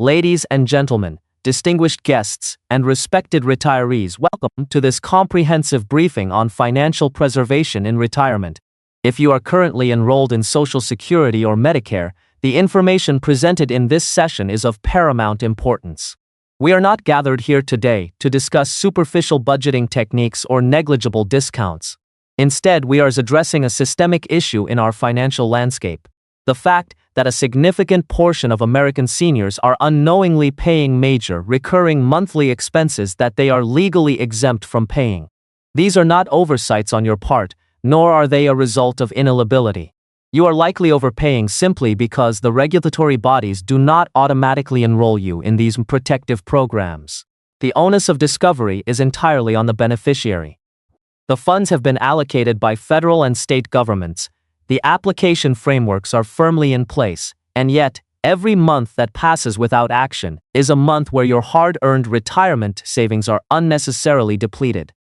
Ladies and gentlemen, distinguished guests, and respected retirees, welcome to this comprehensive briefing on financial preservation in retirement. If you are currently enrolled in Social Security or Medicare, the information presented in this session is of paramount importance. We are not gathered here today to discuss superficial budgeting techniques or negligible discounts. Instead, we are addressing a systemic issue in our financial landscape: the fact that a significant portion of American seniors are unknowingly paying major, recurring monthly expenses that they are legally exempt from paying. These are not oversights on your part, nor are they a result of ineligibility. You are likely overpaying simply because the regulatory bodies do not automatically enroll you in these protective programs. The onus of discovery is entirely on the beneficiary. The funds have been allocated by federal and state governments. The application frameworks are firmly in place, and yet, every month that passes without action is a month where your hard-earned retirement savings are unnecessarily depleted.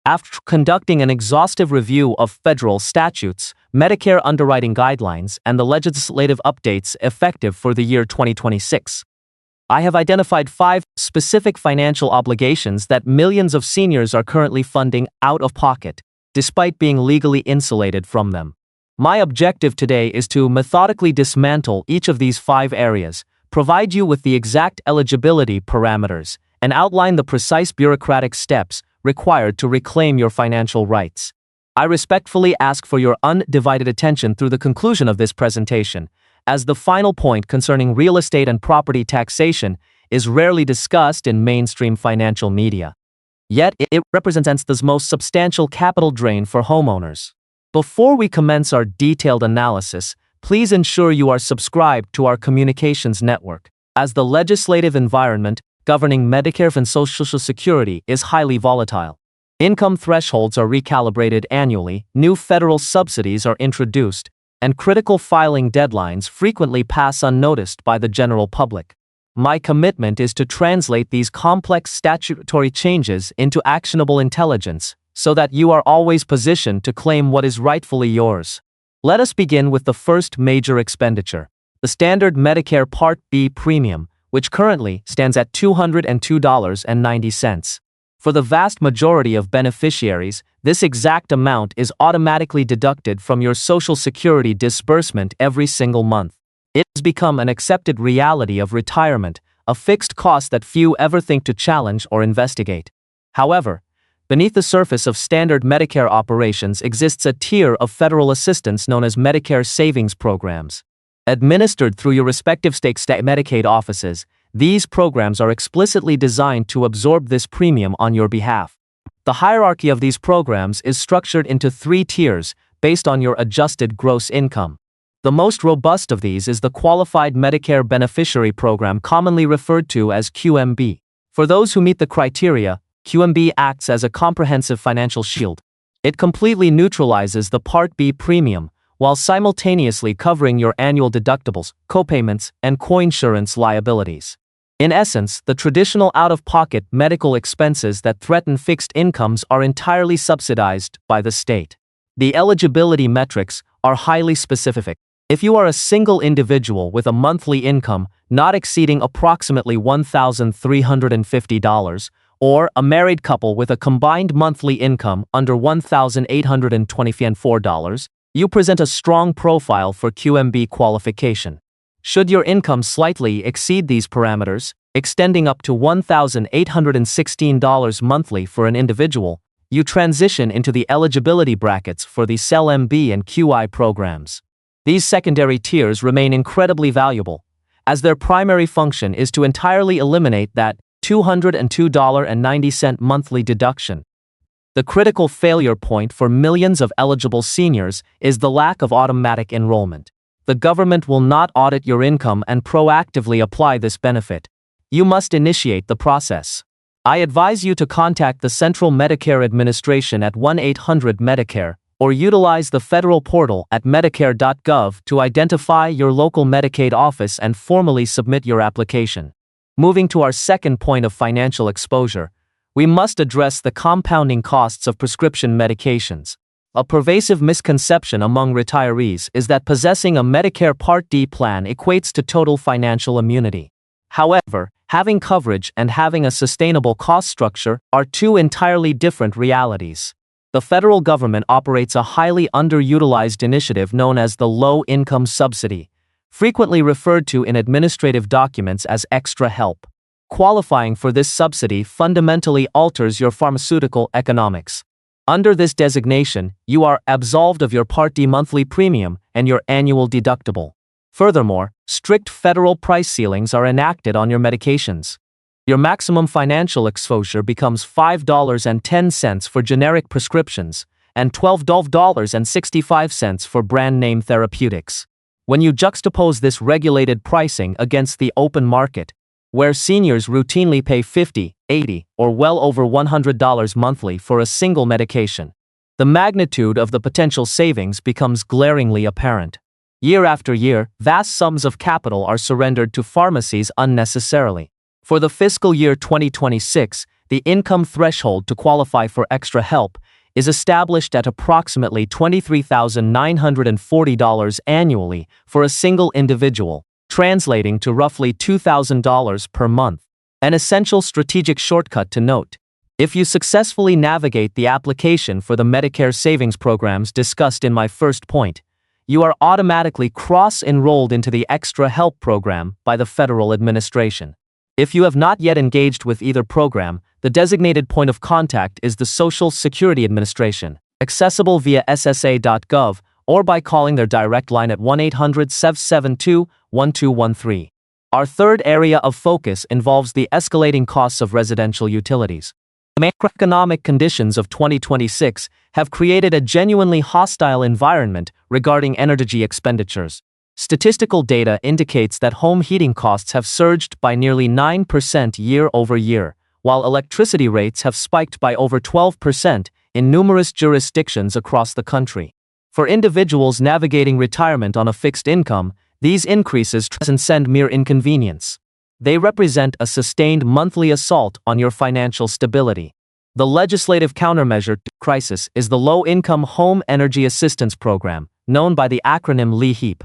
After conducting an exhaustive review of federal statutes, Medicare underwriting guidelines, and the legislative updates effective for the year 2026, I have identified 5 specific financial obligations that millions of seniors are currently funding out of pocket, despite being legally insulated from them. My objective today is to methodically dismantle each of these 5 areas, provide you with the exact eligibility parameters, and outline the precise bureaucratic steps required to reclaim your financial rights. I respectfully ask for your undivided attention through the conclusion of this presentation, as the final point concerning real estate and property taxation is rarely discussed in mainstream financial media. Yet, it represents the most substantial capital drain for homeowners. Before we commence our detailed analysis, please ensure you are subscribed to our communications network, as the legislative environment governing Medicare and Social Security is highly volatile. Income thresholds are recalibrated annually, new federal subsidies are introduced, and critical filing deadlines frequently pass unnoticed by the general public. My commitment is to translate these complex statutory changes into actionable intelligence, so that you are always positioned to claim what is rightfully yours. Let us begin with the first major expenditure: the standard Medicare Part B premium, which currently stands at $202.90. For the vast majority of beneficiaries, this exact amount is automatically deducted from your Social Security disbursement every single month. It has become an accepted reality of retirement, a fixed cost that few ever think to challenge or investigate. However, beneath the surface of standard Medicare operations exists a tier of federal assistance known as Medicare Savings Programs. Administered through your respective state Medicaid offices, these programs are explicitly designed to absorb this premium on your behalf. The hierarchy of these programs is structured into 3 tiers based on your adjusted gross income. The most robust of these is the Qualified Medicare Beneficiary Program, commonly referred to as QMB. For those who meet the criteria, QMB acts as a comprehensive financial shield. It completely neutralizes the Part B premium, while simultaneously covering your annual deductibles, copayments, and coinsurance liabilities. In essence, the traditional out-of-pocket medical expenses that threaten fixed incomes are entirely subsidized by the state. The eligibility metrics are highly specific. If you are a single individual with a monthly income not exceeding approximately $1,350, or a married couple with a combined monthly income under $1,824, you present a strong profile for QMB qualification. Should your income slightly exceed these parameters, extending up to $1,816 monthly for an individual, you transition into the eligibility brackets for the CEL-MB and QI programs. These secondary tiers remain incredibly valuable, as their primary function is to entirely eliminate that $202.90 monthly deduction. The critical failure point for millions of eligible seniors is the lack of automatic enrollment. The government will not audit your income and proactively apply this benefit. You must initiate the process. I advise you to contact the Central Medicare Administration at 1-800-MEDICARE, or utilize the federal portal at medicare.gov to identify your local Medicaid office and formally submit your application. Moving to our second point of financial exposure, we must address the compounding costs of prescription medications. A pervasive misconception among retirees is that possessing a Medicare Part D plan equates to total financial immunity. However, having coverage and having a sustainable cost structure are two entirely different realities. The federal government operates a highly underutilized initiative known as the Low-Income Subsidy, frequently referred to in administrative documents as extra help. Qualifying for this subsidy fundamentally alters your pharmaceutical economics. Under this designation, you are absolved of your Part D monthly premium and your annual deductible. Furthermore, strict federal price ceilings are enacted on your medications. Your maximum financial exposure becomes $5.10 for generic prescriptions and $12.65 for brand name therapeutics. When you juxtapose this regulated pricing against the open market, where seniors routinely pay $50, $80, or well over $100 monthly for a single medication, the magnitude of the potential savings becomes glaringly apparent. Year after year, vast sums of capital are surrendered to pharmacies unnecessarily. For the fiscal year 2026, the income threshold to qualify for extra help is established at approximately $23,940 annually for a single individual, translating to roughly $2,000 per month. An essential strategic shortcut to note: if you successfully navigate the application for the Medicare savings programs discussed in my first point, you are automatically cross-enrolled into the Extra Help program by the federal administration. If you have not yet engaged with either program, the designated point of contact is the Social Security Administration, accessible via ssa.gov or by calling their direct line at 1-800-772-1213. Our third area of focus involves the escalating costs of residential utilities. The macroeconomic conditions of 2026 have created a genuinely hostile environment regarding energy expenditures. Statistical data indicates that home heating costs have surged by nearly 9% year over year, while electricity rates have spiked by over 12% in numerous jurisdictions across the country. For individuals navigating retirement on a fixed income, these increases transcend mere inconvenience. They represent a sustained monthly assault on your financial stability. The legislative countermeasure to crisis is the Low-Income Home Energy Assistance Program, known by the acronym LEHEAP.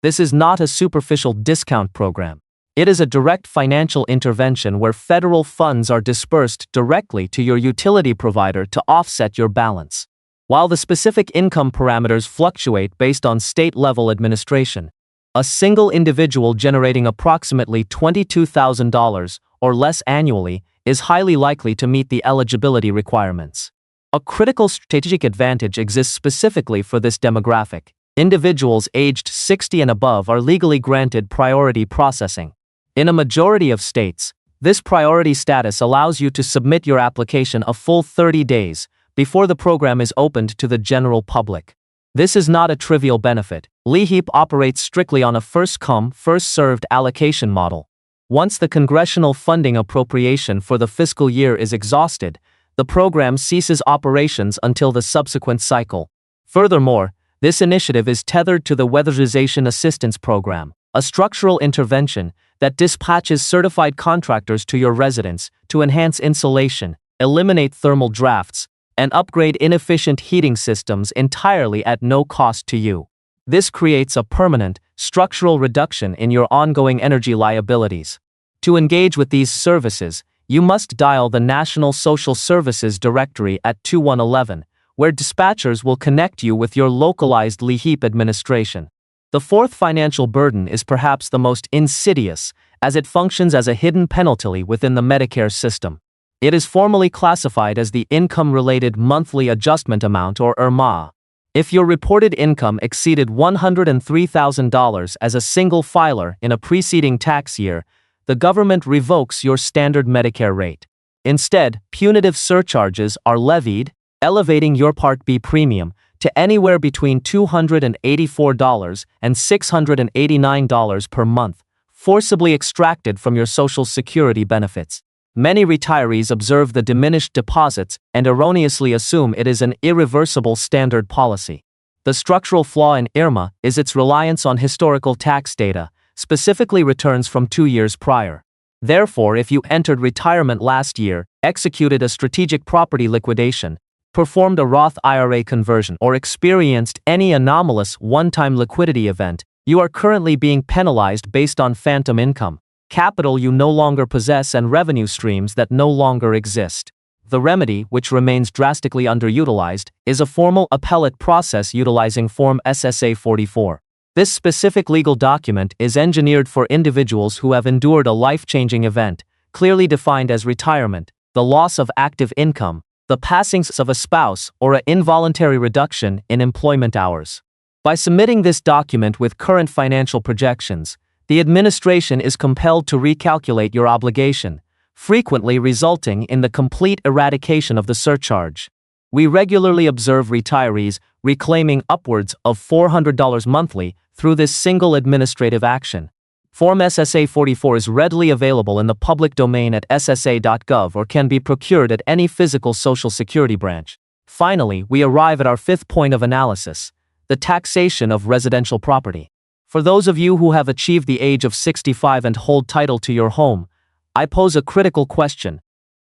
This is not a superficial discount program. It is a direct financial intervention where federal funds are dispersed directly to your utility provider to offset your balance. While the specific income parameters fluctuate based on state-level administration, a single individual generating approximately $22,000 or less annually is highly likely to meet the eligibility requirements. A critical strategic advantage exists specifically for this demographic. Individuals aged 60 and above are legally granted priority processing. In a majority of states, this priority status allows you to submit your application a full 30 days before the program is opened to the general public. This is not a trivial benefit. LEHEAP operates strictly on a first-come, first-served allocation model. Once the congressional funding appropriation for the fiscal year is exhausted, the program ceases operations until the subsequent cycle. Furthermore, this initiative is tethered to the Weatherization Assistance Program, a structural intervention that dispatches certified contractors to your residence to enhance insulation, eliminate thermal drafts, and upgrade inefficient heating systems entirely at no cost to you. This creates a permanent, structural reduction in your ongoing energy liabilities. To engage with these services, you must dial the National Social Services Directory at 2111, where dispatchers will connect you with your localized LEHEAP administration. The fourth financial burden is perhaps the most insidious, as it functions as a hidden penalty within the Medicare system. It is formally classified as the Income-Related Monthly Adjustment Amount, or IRMA. If your reported income exceeded $103,000 as a single filer in a preceding tax year, the government revokes your standard Medicare rate. Instead, punitive surcharges are levied, elevating your Part B premium to anywhere between $284 and $689 per month, forcibly extracted from your Social Security benefits. Many retirees observe the diminished deposits and erroneously assume it is an irreversible standard policy. The structural flaw in IRMA is its reliance on historical tax data, specifically returns from 2 years prior. Therefore, if you entered retirement last year, executed a strategic property liquidation, performed a Roth IRA conversion, or experienced any anomalous one-time liquidity event, you are currently being penalized based on phantom income. capital you no longer possess and revenue streams that no longer exist. The remedy, which remains drastically underutilized, is a formal appellate process utilizing Form SSA 44. This specific legal document is engineered for individuals who have endured a life-changing event, clearly defined as retirement, the loss of active income, the passing of a spouse, or an involuntary reduction in employment hours. By submitting this document with current financial projections, the administration is compelled to recalculate your obligation, frequently resulting in the complete eradication of the surcharge. We regularly observe retirees reclaiming upwards of $400 monthly through this single administrative action. Form SSA 44 is readily available in the public domain at ssa.gov or can be procured at any physical Social Security branch. Finally, we arrive at our fifth point of analysis: the taxation of residential property. For those of you who have achieved the age of 65 and hold title to your home, I pose a critical question.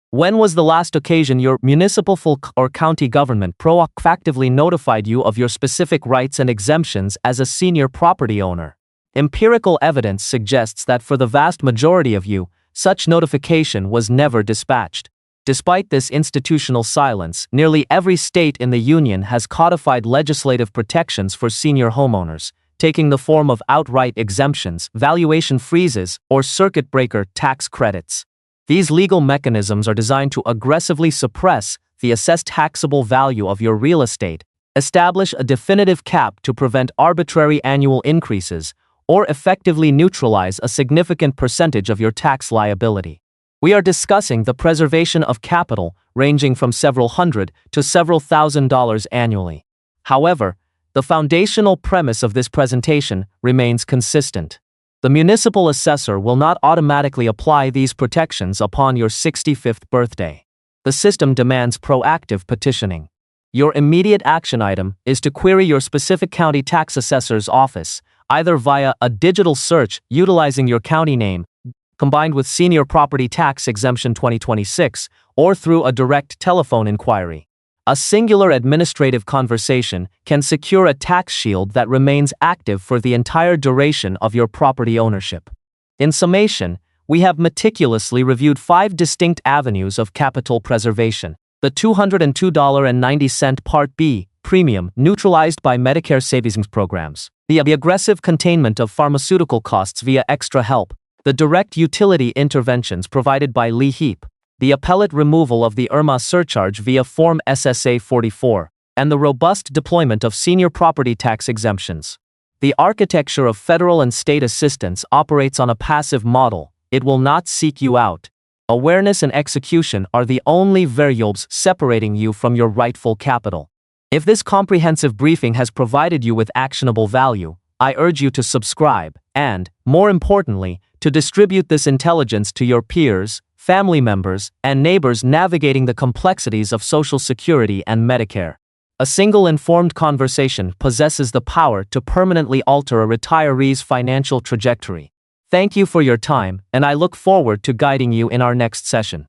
When was the last occasion your municipal or county government proactively notified you of your specific rights and exemptions as a senior property owner? Empirical evidence suggests that for the vast majority of you, such notification was never dispatched. Despite this institutional silence, nearly every state in the Union has codified legislative protections for senior homeowners, taking the form of outright exemptions, valuation freezes, or circuit breaker tax credits. These legal mechanisms are designed to aggressively suppress the assessed taxable value of your real estate, establish a definitive cap to prevent arbitrary annual increases, or effectively neutralize a significant percentage of your tax liability. We are discussing the preservation of capital ranging from several hundred to several $1,000s annually. However, the foundational premise of this presentation remains consistent. The municipal assessor will not automatically apply these protections upon your 65th birthday. The system demands proactive petitioning. Your immediate action item is to query your specific county tax assessor's office, either via a digital search utilizing your county name, combined with Senior Property Tax Exemption 2026, or through a direct telephone inquiry. A singular administrative conversation can secure a tax shield that remains active for the entire duration of your property ownership. In summation, we have meticulously reviewed 5 distinct avenues of capital preservation. The $202.90 Part B premium neutralized by Medicare savings programs, the aggressive containment of pharmaceutical costs via extra help, the direct utility interventions provided by LEHEAP, the appellate removal of the IRMA surcharge via Form SSA 44, and the robust deployment of senior property tax exemptions. The architecture of federal and state assistance operates on a passive model. It will not seek you out. Awareness and execution are the only variables separating you from your rightful capital. If this comprehensive briefing has provided you with actionable value, I urge you to subscribe and, more importantly, to distribute this intelligence to your peers, family members, and neighbors navigating the complexities of Social Security and Medicare. A single informed conversation possesses the power to permanently alter a retiree's financial trajectory. Thank you for your time, and I look forward to guiding you in our next session.